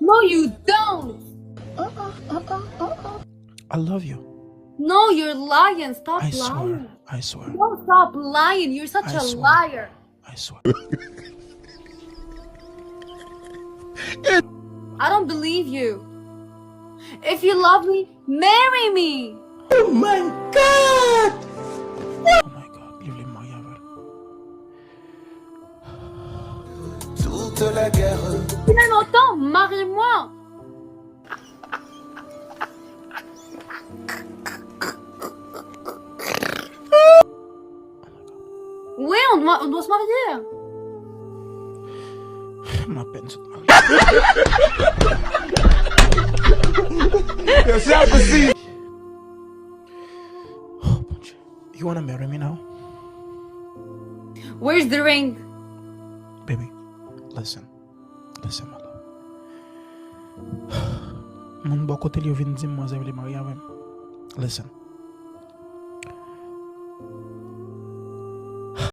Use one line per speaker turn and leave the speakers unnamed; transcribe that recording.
No, you don't.
I love you.
No, you're lying. Stop
I swear.
lying.
I swear.
Don't stop lying. You're such
I
a
swear.
liar.
I swear.
I don't believe you. If you love me, marry me.
Oh my God, live les mariages.
Toute la guerre.
Si même autant, marie-moi. Oui, on doit se marier.
Ma peine se marie. Oh mon Dieu. You wanna marry me now?
Where's the ring?
Baby, listen, my love. Mon bon côté, il vient de dire moi, je vais les marier avec. Listen.